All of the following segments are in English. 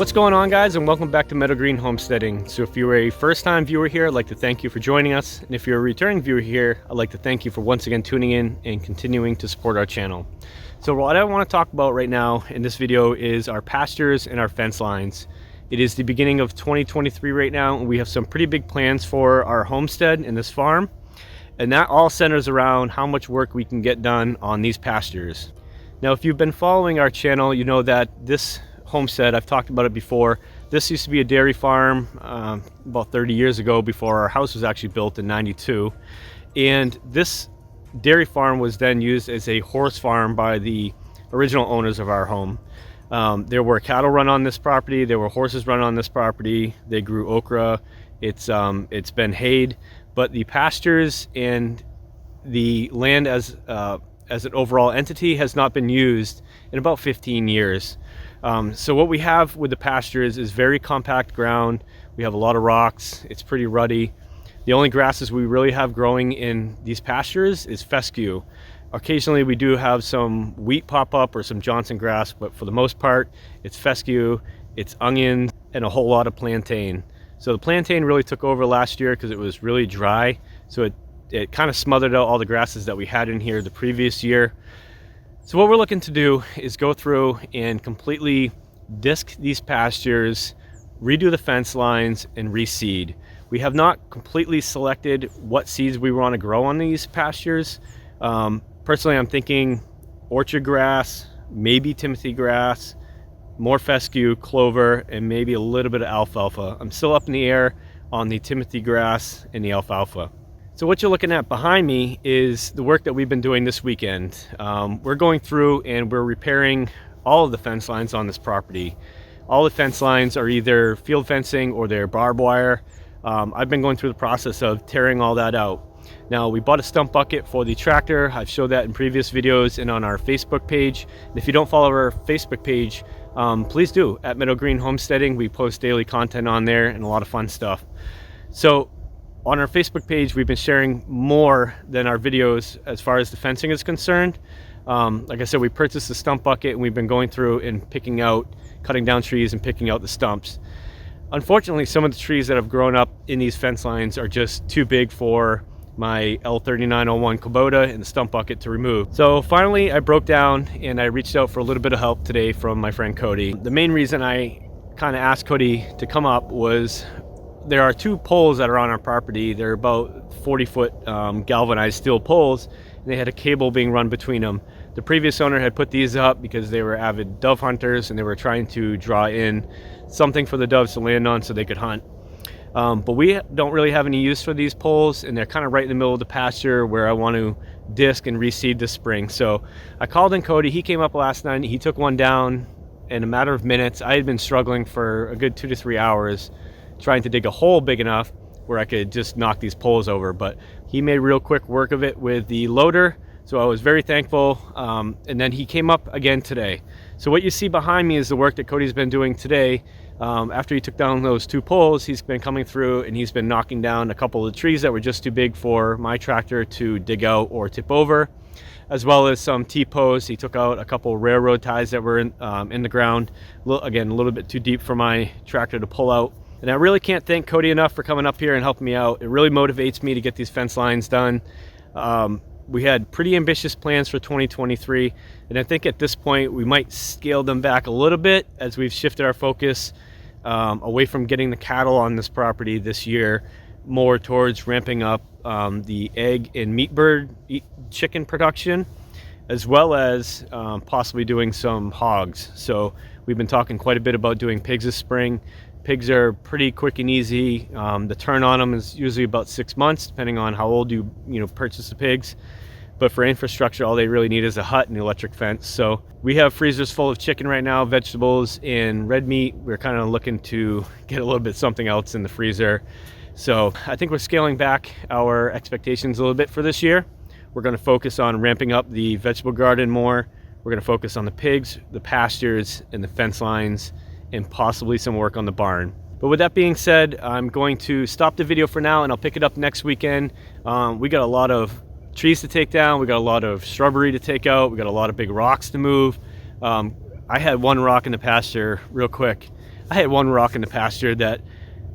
What's going on, guys, and welcome back to Meadow Green Homesteading. So if you're a first-time viewer here, I'd like to thank you for joining us, and if you're a returning viewer here, I'd like to thank you for once again tuning in and continuing to support our channel. So what I want to talk about right now in this video is our pastures and our fence lines. It is the beginning of 2023 right now, and we have some pretty big plans for our homestead and this farm, and that all centers around how much work we can get done on these pastures. Now, if you've been following our channel, you know that this homestead, I've talked about it before. This used to be a dairy farm about 30 years ago, before our house was actually built in '92. And this dairy farm was then used as a horse farm by the original owners of our home. There were cattle run on this property. There were horses run on this property. They grew okra. It's been hayed, but the pastures and the land as an overall entity has not been used in about 15 years. So what we have with the pastures is very compact ground. We have a lot of rocks. It's pretty ruddy. The only grasses we really have growing in these pastures is fescue. Occasionally we do have some wheat pop up or some Johnson grass, but for the most part it's fescue, it's onions, and a whole lot of plantain. So the plantain really took over last year because it was really dry. So it kind of smothered out all the grasses that we had in here the previous year. So what we're looking to do is go through and completely disc these pastures, redo the fence lines, and reseed. We have not completely selected what seeds we want to grow on these pastures. Personally, I'm thinking orchard grass, maybe Timothy grass, more fescue, clover, and maybe a little bit of alfalfa. I'm still up in the air on the Timothy grass and the alfalfa. So what you're looking at behind me is the work that we've been doing this weekend. We're going through and we're repairing all of the fence lines on this property. All the fence lines are either field fencing or they're barbed wire. I've been going through the process of tearing all that out. Now, we bought a stump bucket for the tractor. I've showed that in previous videos and on our Facebook page. And if you don't follow our Facebook page, please do, at Meadow Green Homesteading. We post daily content on there and a lot of fun stuff. So on our Facebook page, we've been sharing more than our videos as far as the fencing is concerned. Like I said, we purchased the stump bucket and we've been going through and picking out, cutting down trees and picking out the stumps. Unfortunately, some of the trees that have grown up in these fence lines are just too big for my L3901 Kubota and the stump bucket to remove. So finally, I broke down and I reached out for a little bit of help today from my friend Coty. The main reason I kind of asked Coty to come up was there are two poles that are on our property. They're about 40-foot galvanized steel poles, and they had a cable being run between them. The previous owner had put these up because they were avid dove hunters and they were trying to draw in something for the doves to land on so they could hunt. But we don't really have any use for these poles, and they're kind of right in the middle of the pasture where I want to disc and reseed this spring. So I called in Coty. He came up last night. He took one down in a matter of minutes. I had been struggling for a good 2 to 3 hours trying to dig a hole big enough where I could just knock these poles over, but he made real quick work of it with the loader, so I was very thankful. And then he came up again today. So what you see behind me is the work that Coty's been doing today. After he took down those two poles, he's been coming through and he's been knocking down a couple of the trees that were just too big for my tractor to dig out or tip over, as well as some T-posts. He took out a couple of railroad ties that were in the ground, again, a little bit too deep for my tractor to pull out. And I really can't thank Coty enough for coming up here and helping me out. It really motivates me to get these fence lines done. We had pretty ambitious plans for 2023, and I think at this point we might scale them back a little bit as we've shifted our focus away from getting the cattle on this property this year, more towards ramping up the egg and meat bird chicken production, as well as possibly doing some hogs. So we've been talking quite a bit about doing pigs this spring. Pigs are pretty quick and easy. The turn on them is usually about 6 months, depending on how old you purchase the pigs. But for infrastructure, all they really need is a hut and the electric fence. So we have freezers full of chicken right now, vegetables, and red meat. We're kind of looking to get a little bit something else in the freezer. So I think we're scaling back our expectations a little bit for this year. We're going to focus on ramping up the vegetable garden more. We're going to focus on the pigs, the pastures, and the fence lines, and possibly some work on the barn. But with that being said, I'm going to stop the video for now and I'll pick it up next weekend. We got a lot of trees to take down. We got a lot of shrubbery to take out. We got a lot of big rocks to move. I had one rock in the pasture real quick. I had one rock in the pasture that,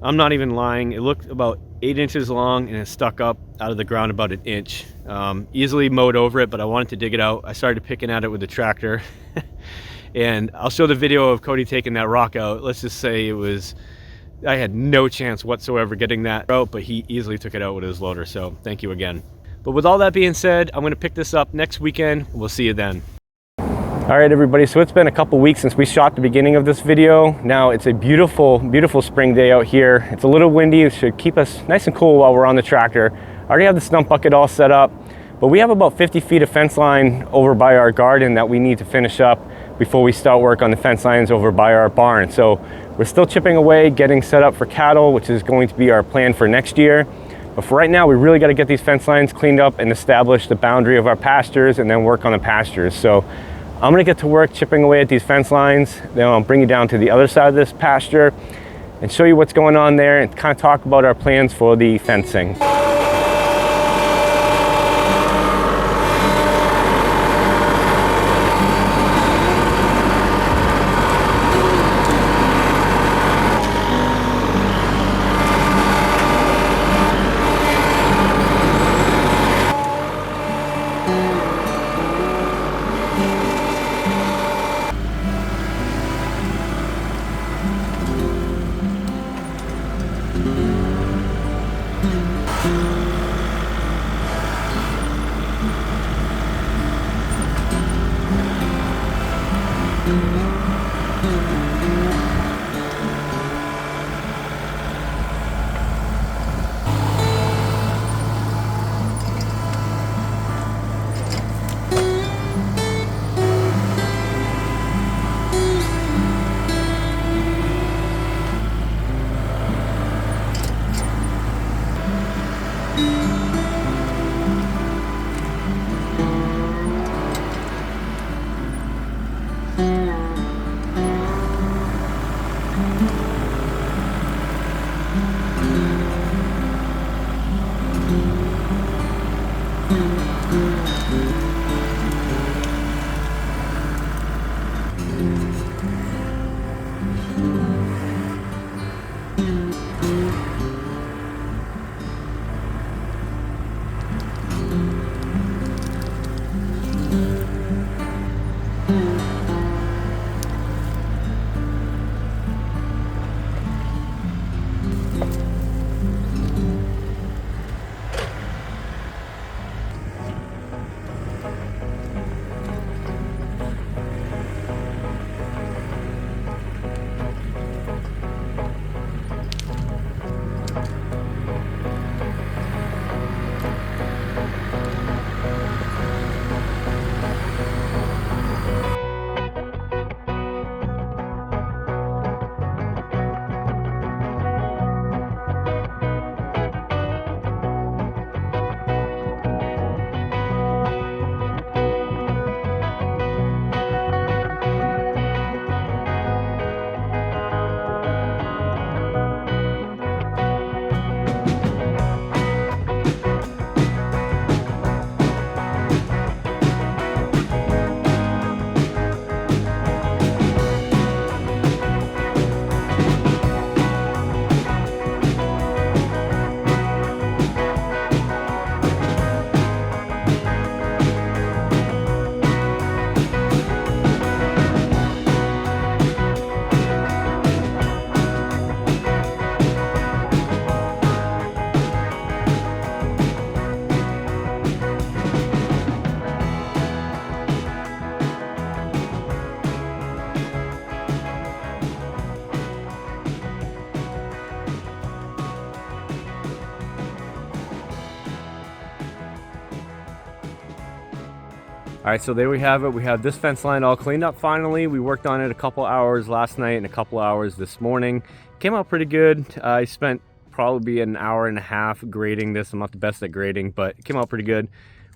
I'm not even lying, it looked about 8 inches long and it stuck up out of the ground about 1 inch. Easily mowed over it, but I wanted to dig it out. I started picking at it with the tractor. And I'll show the video of Coty taking that rock out. Let's just say I had no chance whatsoever getting that out, but he easily took it out with his loader, so thank you again. But with all that being said, I'm gonna pick this up next weekend. We'll see you then. All right, everybody, so it's been a couple weeks since we shot the beginning of this video. Now it's a beautiful, beautiful spring day out here. It's a little windy, it should keep us nice and cool while we're on the tractor. I already have the stump bucket all set up, but we have about 50 feet of fence line over by our garden that we need to finish up before we start work on the fence lines over by our barn. So we're still chipping away, getting set up for cattle, which is going to be our plan for next year. But for right now, we really got to get these fence lines cleaned up and establish the boundary of our pastures and then work on the pastures. So I'm gonna get to work chipping away at these fence lines. Then I'll bring you down to the other side of this pasture and show you what's going on there and kind of talk about our plans for the fencing. All right, so there we have it. We have this fence line all cleaned up finally. We worked on it a couple hours last night and a couple hours this morning. Came out pretty good. I spent probably an hour and a half grading this. I'm not the best at grading, but it came out pretty good.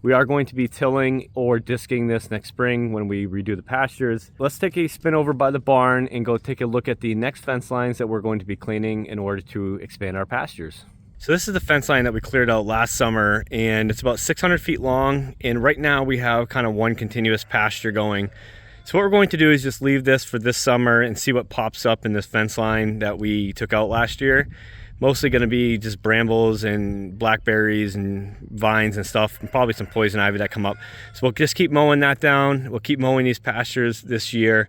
We are going to be tilling or disking this next spring when we redo the pastures. Let's take a spin over by the barn and go take a look at the next fence lines that we're going to be cleaning in order to expand our pastures. So this is the fence line that we cleared out last summer, and it's about 600 feet long, and right now we have kind of one continuous pasture going. So what we're going to do is just leave this for this summer and see what pops up in this fence line that we took out last year. Mostly going to be just brambles and blackberries and vines and stuff, and probably some poison ivy that come up. So we'll just keep mowing that down. We'll keep mowing these pastures this year.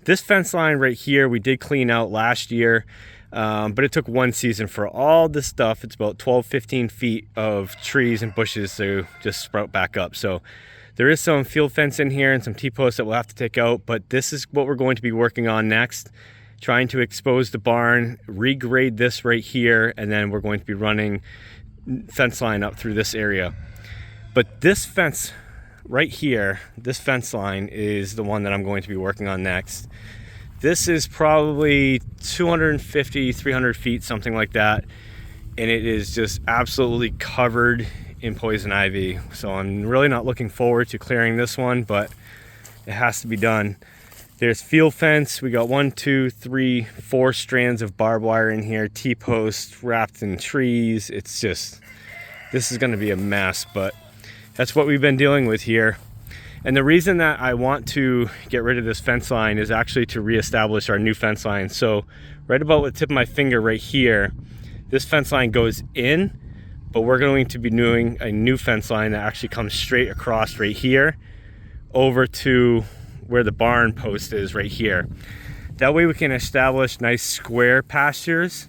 This fence line right here, we did clean out last year, but it took one season for all this stuff. It's about 12-15 feet of trees and bushes to just sprout back up. So there is some field fence in here and some T-posts that we'll have to take out, but this is what we're going to be working on next. Trying to expose the barn, regrade this right here, and then we're going to be running fence line up through this area. But this fence right here, this fence line is the one that I'm going to be working on next. This is probably 250, 300 feet, something like that. And it is just absolutely covered in poison ivy. So I'm really not looking forward to clearing this one, but it has to be done. There's field fence. We got 1, 2, 3, 4 strands of barbed wire in here, T-posts wrapped in trees. It's just, this is going to be a mess, but that's what we've been dealing with here. And the reason that I want to get rid of this fence line is actually to reestablish our new fence line. So right about the tip of my finger right here, this fence line goes in, but we're going to be doing a new fence line that actually comes straight across right here over to where the barn post is right here. That way we can establish nice square pastures,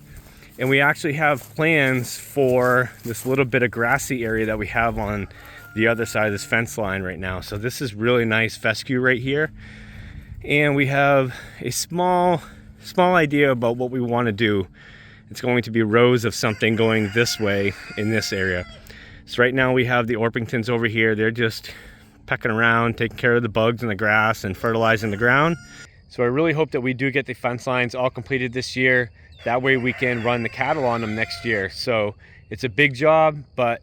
and we actually have plans for this little bit of grassy area that we have on the other side of this fence line right now. So this is really nice fescue right here, and we have a small idea about what we want to do. It's going to be rows of something going this way in this area. So right now we have the Orpingtons over here. They're just pecking around, taking care of the bugs in the grass and fertilizing the ground. So I really hope that we do get the fence lines all completed this year. That way we can run the cattle on them next year. So it's a big job, but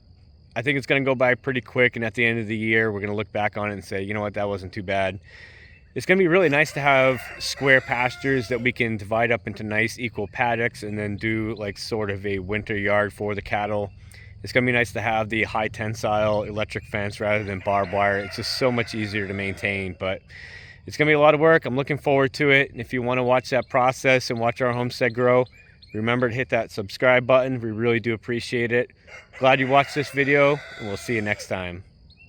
I think it's going to go by pretty quick. And at the end of the year, we're going to look back on it and say, you know what, that wasn't too bad. It's going to be really nice to have square pastures that we can divide up into nice equal paddocks and then do like sort of a winter yard for the cattle. It's going to be nice to have the high tensile electric fence rather than barbed wire. It's just so much easier to maintain, but it's going to be a lot of work. I'm looking forward to it. And if you want to watch that process and watch our homestead grow, remember to hit that subscribe button. We really do appreciate it. Glad you watched this video, and we'll see you next time.